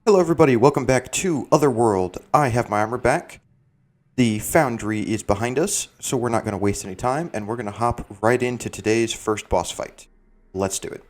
Hello everybody, welcome back to OtherWorld. I have my armor back. The foundry is behind us, so we're not going to waste any time, and we're going to hop right into today's first boss fight. Let's do it.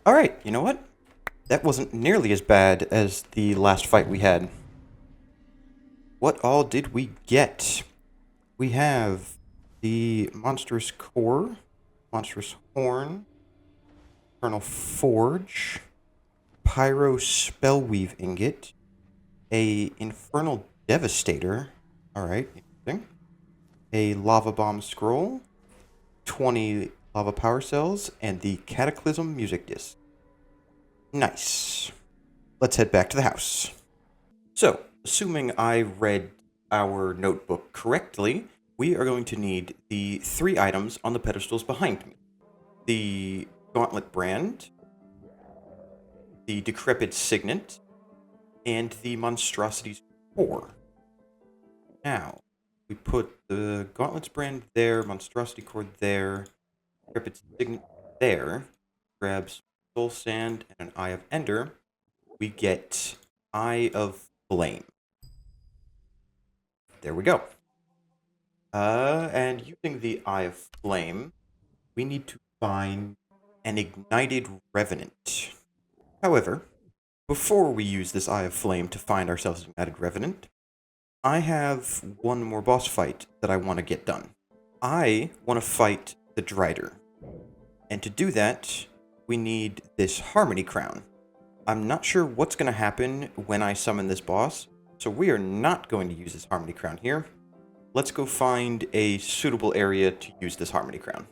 Alright, you know what? That wasn't nearly as bad as the last fight we had. What all did we get? We have the monstrous core, monstrous horn, infernal forge, pyro spellweave ingot, a infernal devastator, alright, interesting, a lava bomb scroll, 20 lava power cells, and the cataclysm music disc. Nice. Let's head back to the house. So, assuming I read our notebook correctly, we are going to need the 3 items on the pedestals behind me. The gauntlet brand, the decrepit signet, and the monstrosity's core. Now, we put the gauntlets brand there, monstrosity core there, decrepit signet there, grabs soul sand and an eye of ender, we get eye of flame. There we go. And using the eye of flame, we need to find an ignited revenant. However, before we use this eye of flame to find ourselves an ignited revenant, I have one more boss fight that I want to get done. I want to fight the Drider. And to do that, we need this Harmony Crown. I'm not sure what's going to happen when I summon this boss, so we are not going to use this Harmony Crown here. Let's go find a suitable area to use this Harmony Crown.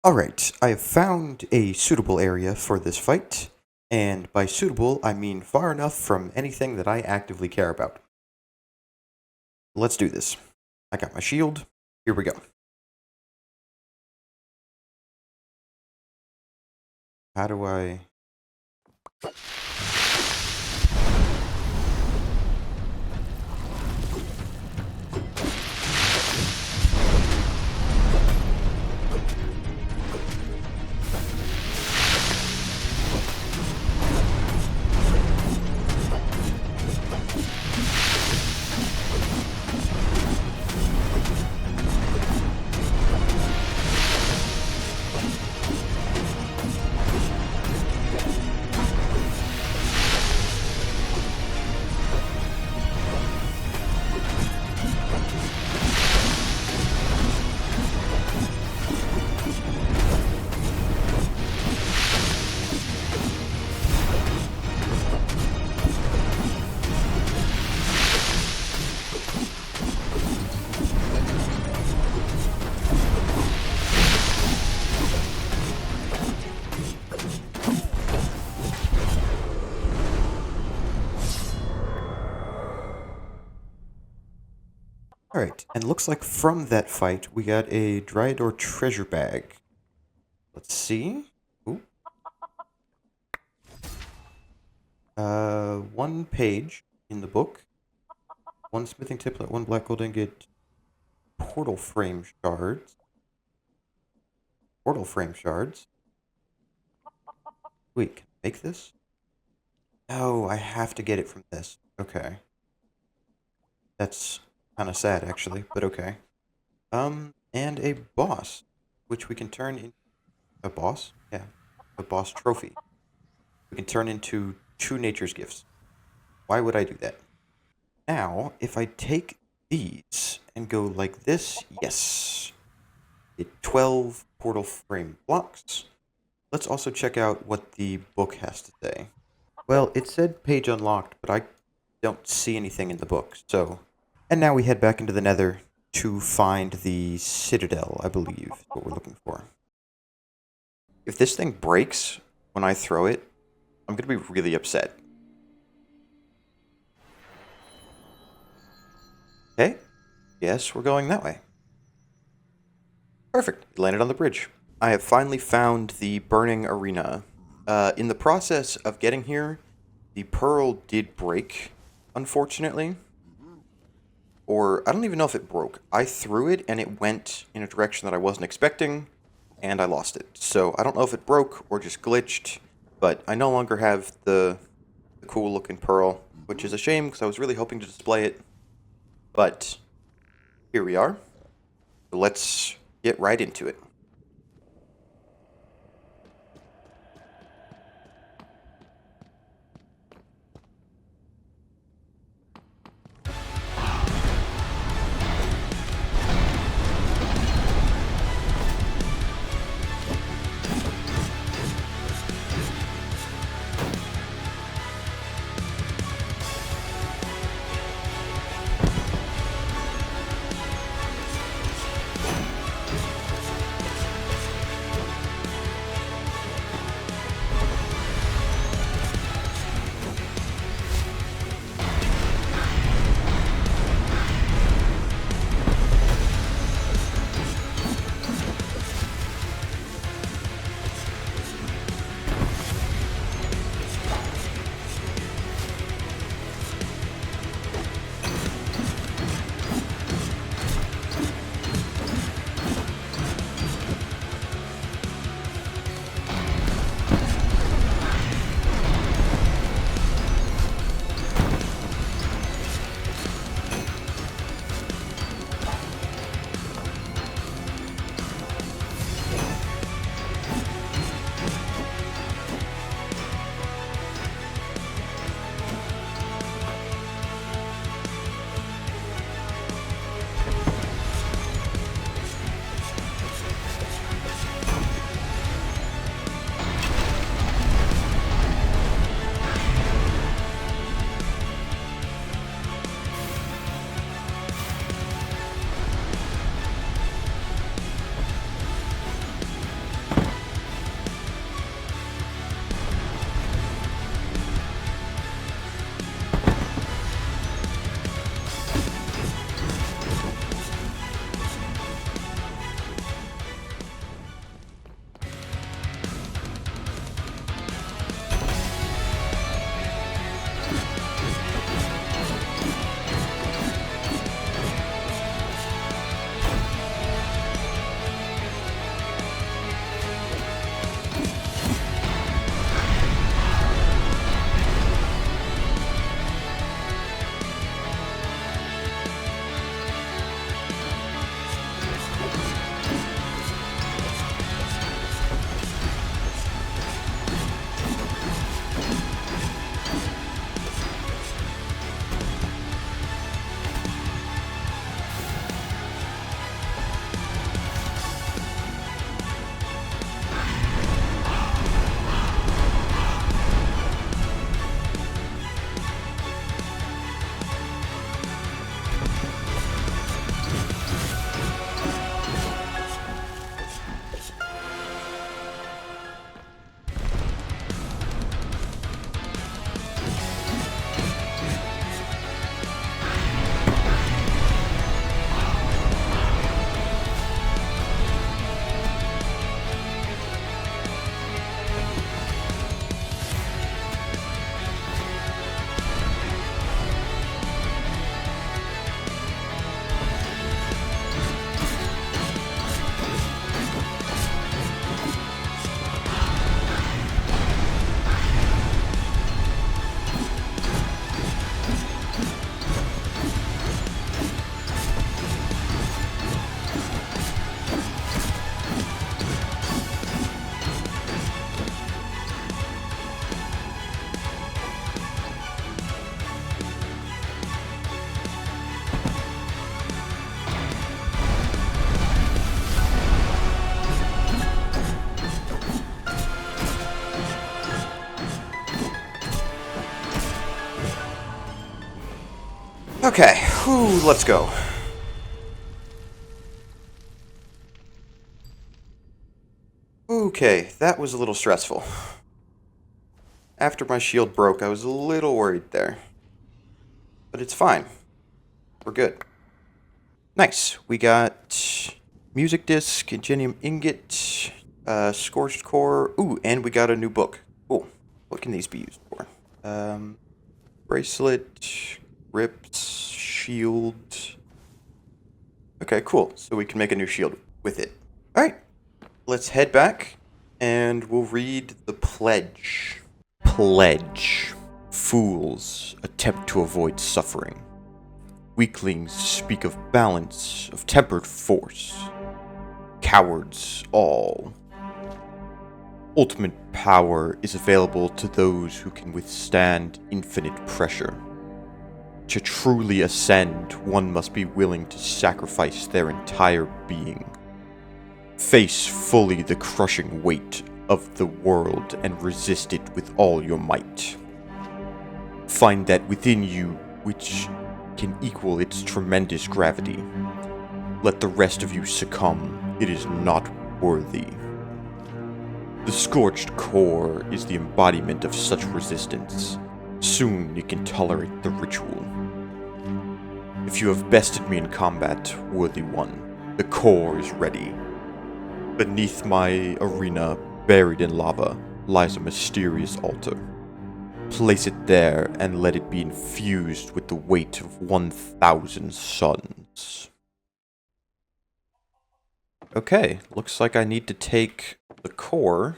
Alright, I have found a suitable area for this fight, and by suitable, I mean far enough from anything that I actively care about. Let's do this. I got my shield. Here we go. How do I... Alright, and looks like from that fight, we got a Dryador treasure bag. Let's see. Ooh. One page in the book. One smithing tiplet, one black gold ingot, portal frame shards. Portal frame shards. Wait, can I make this? Oh, I have to get it from this. Okay. That's kind of sad, actually, but okay. And a boss, which we can turn into a boss? Yeah, a boss trophy. We can turn into 2 nature's gifts. Why would I do that? Now, if I take these and go like this, yes. Get 12 portal frame blocks. Let's also check out what the book has to say. Well, it said page unlocked, but I don't see anything in the book, so... And now we head back into the nether to find the citadel, I believe, is what we're looking for. If this thing breaks when I throw it, I'm going to be really upset. Okay, yes, we're going that way. Perfect, it landed on the bridge. I have finally found the burning arena. In the process of getting here, the pearl did break, unfortunately. Or, I don't even know if it broke. I threw it and it went in a direction that I wasn't expecting, and I lost it. So, I don't know if it broke or just glitched, but I no longer have the cool looking pearl, which is a shame because I was really hoping to display it. But, here we are. So let's get right into it. Okay, whew, let's go. Okay, that was a little stressful. After my shield broke, I was a little worried there. But it's fine. We're good. Nice. We got music disc, ingenium ingot, scorched core. Ooh, and we got a new book. Cool. What can these be used for? Bracelet, grips, shield. Okay, cool. So we can make a new shield with it. Alright. Let's head back and we'll read the pledge. Pledge. Fools attempt to avoid suffering. Weaklings speak of balance, of tempered force. Cowards all. Ultimate power is available to those who can withstand infinite pressure. To truly ascend, one must be willing to sacrifice their entire being. Face fully the crushing weight of the world and resist it with all your might. Find that within you which can equal its tremendous gravity. Let the rest of you succumb. It is not worthy. The scorched core is the embodiment of such resistance. Soon it can tolerate the ritual. If you have bested me in combat, worthy one, the core is ready. Beneath my arena, buried in lava, lies a mysterious altar. Place it there and let it be infused with the weight of 1,000 suns. Okay, looks like I need to take the core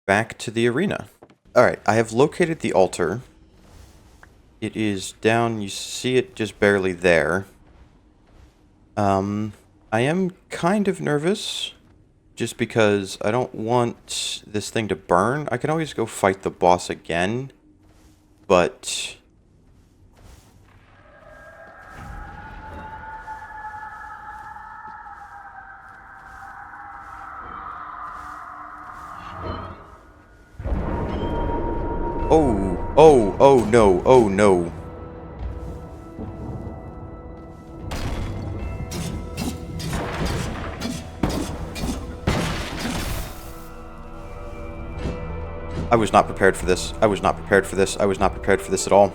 back to the arena. Alright, I have located the altar. It is down, you see it just barely there. I am kind of nervous, just because I don't want this thing to burn. I can always go fight the boss again, but oh no, oh no. I was not prepared for this. I was not prepared for this. I was not prepared for this at all.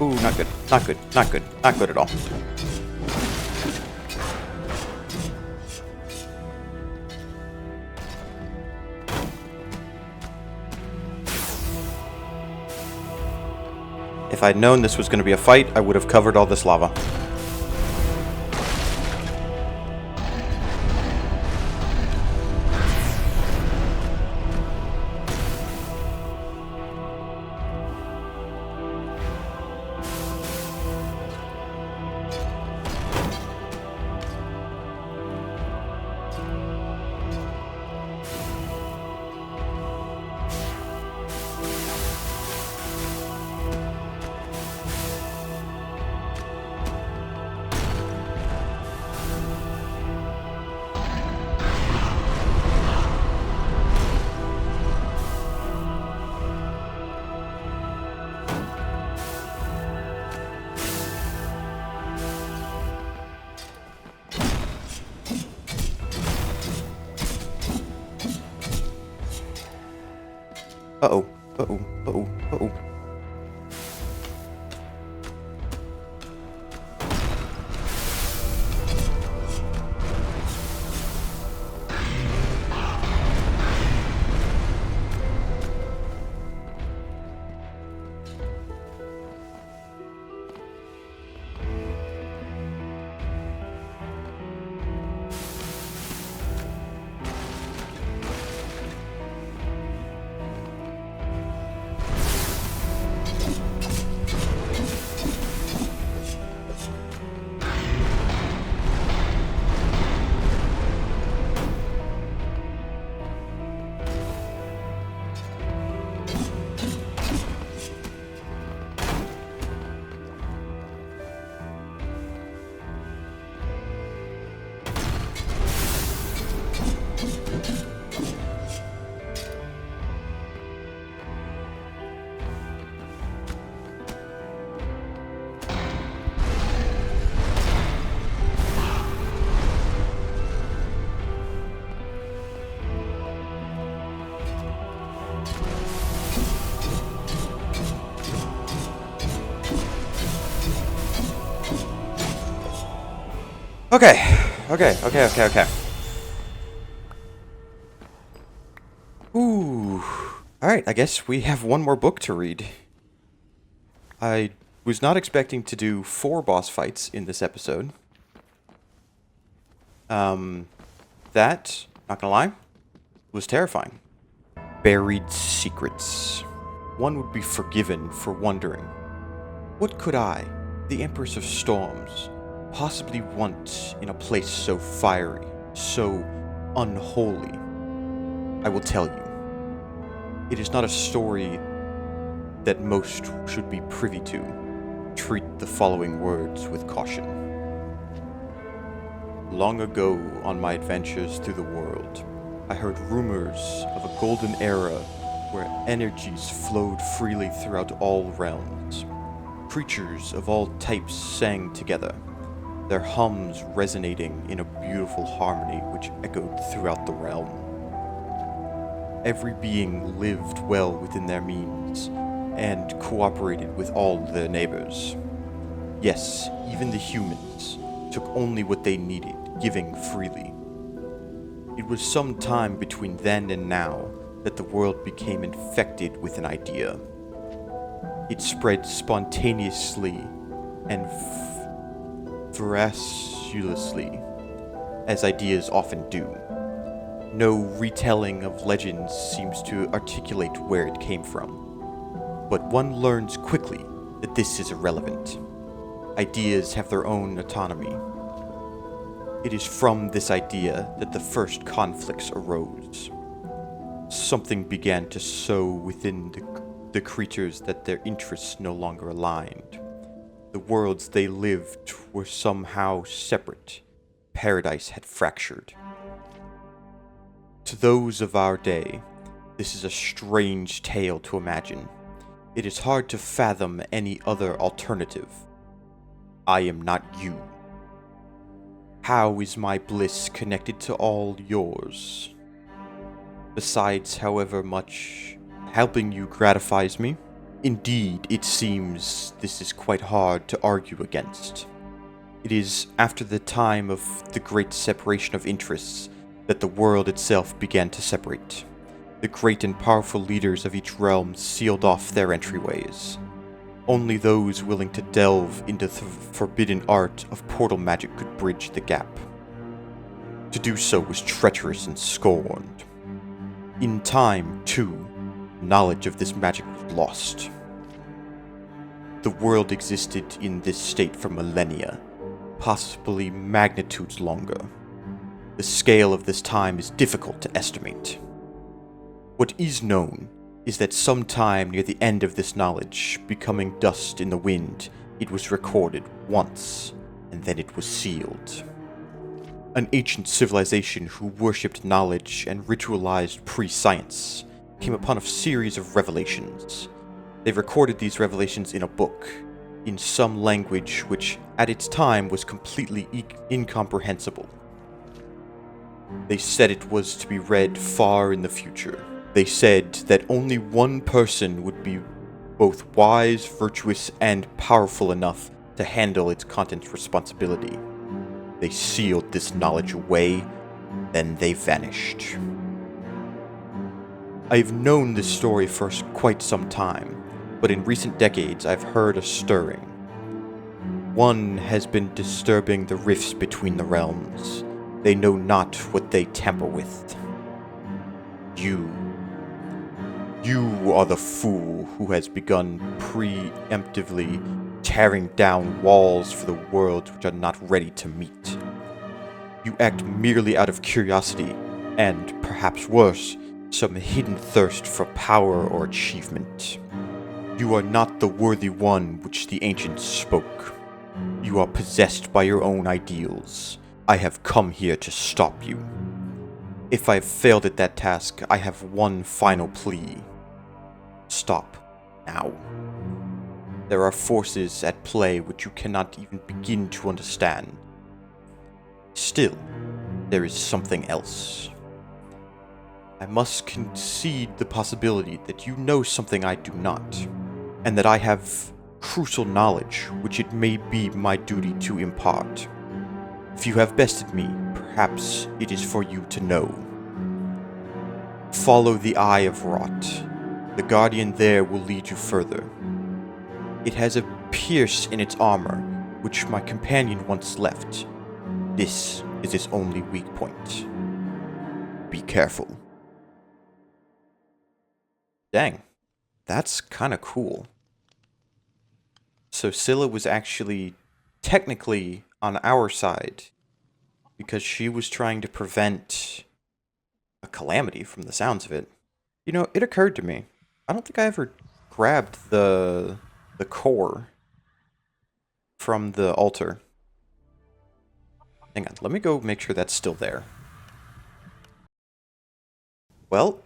Ooh, not good. Not good. Not good. Not good at all. If I'd known this was going to be a fight, I would have covered all this lava. Uh-oh. Uh-oh. Uh-oh. Uh-oh. Okay. Ooh. Alright, I guess we have one more book to read. I was not expecting to do 4 boss fights in this episode. That, not gonna lie, was terrifying. Buried secrets. One would be forgiven for wondering, what could I, the Empress of Storms, possibly want in a place so fiery, so unholy? I will tell you. It is not a story that most should be privy to. Treat the following words with caution. Long ago, on my adventures through the world, I heard rumors of a golden era where energies flowed freely throughout all realms. Creatures of all types sang together, their hums resonating in a beautiful harmony which echoed throughout the realm. Every being lived well within their means and cooperated with all their neighbors. Yes, even the humans took only what they needed, giving freely. It was some time between then and now that the world became infected with an idea. It spread spontaneously and voraciously, as ideas often do. No retelling of legends seems to articulate where it came from, but one learns quickly that this is irrelevant. Ideas have their own autonomy. It is from this idea that the first conflicts arose. Something began to sow within the creatures that their interests no longer aligned. The worlds they lived were somehow separate. Paradise had fractured. To those of our day, this is a strange tale to imagine. It is hard to fathom any other alternative. I am not you. How is my bliss connected to all yours? Besides, however much helping you gratifies me, indeed, it seems this is quite hard to argue against. It is after the time of the great separation of interests that the world itself began to separate. The great and powerful leaders of each realm sealed off their entryways. Only those willing to delve into the forbidden art of portal magic could bridge the gap. To do so was treacherous and scorned. In time, too, knowledge of this magic was lost. The world existed in this state for millennia, possibly magnitudes longer. The scale of this time is difficult to estimate. What is known is that sometime near the end of this knowledge, becoming dust in the wind, it was recorded once, and then it was sealed. An ancient civilization who worshipped knowledge and ritualized pre-science came upon a series of revelations. They recorded these revelations in a book, in some language which, at its time, was completely incomprehensible. They said it was to be read far in the future. They said that only one person would be both wise, virtuous, and powerful enough to handle its content's responsibility. They sealed this knowledge away, then they vanished. I've known this story for quite some time, but in recent decades I've heard a stirring. One has been disturbing the rifts between the realms. They know not what they tamper with. You are the fool who has begun preemptively tearing down walls for the worlds which are not ready to meet. You act merely out of curiosity, and, perhaps worse, some hidden thirst for power or achievement. You are not the worthy one which the ancients spoke. You are possessed by your own ideals. I have come here to stop you. If I have failed at that task, I have one final plea. Stop now. There are forces at play which you cannot even begin to understand. Still, there is something else. I must concede the possibility that you know something I do not, and that I have crucial knowledge which it may be my duty to impart. If you have bested me, perhaps it is for you to know. Follow the Eye of Rot. The Guardian there will lead you further. It has a pierce in its armor, which my companion once left. This is its only weak point. Be careful. Dang, that's kind of cool. So Scylla was actually technically on our side because she was trying to prevent a calamity from the sounds of it. You know, it occurred to me. I don't think I ever grabbed the core from the altar. Hang on, let me go make sure that's still there. Well,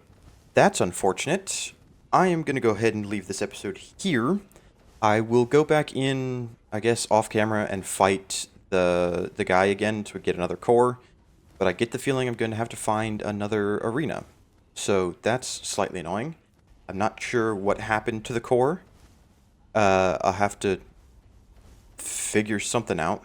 that's unfortunate. I am going to go ahead and leave this episode here. I will go back in, I guess, off camera and fight the guy again to get another core. But I get the feeling I'm going to have to find another arena. So that's slightly annoying. I'm not sure what happened to the core. I'll have to figure something out.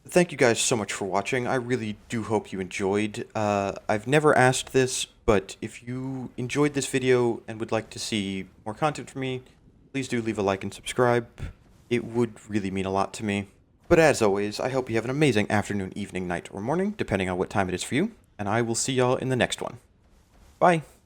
Thank you guys so much for watching. I really do hope you enjoyed. I've never asked this, but if you enjoyed this video and would like to see more content from me, please do leave a like and subscribe. It would really mean a lot to me. But as always, I hope you have an amazing afternoon, evening, night, or morning, depending on what time it is for you, and I will see y'all in the next one. Bye!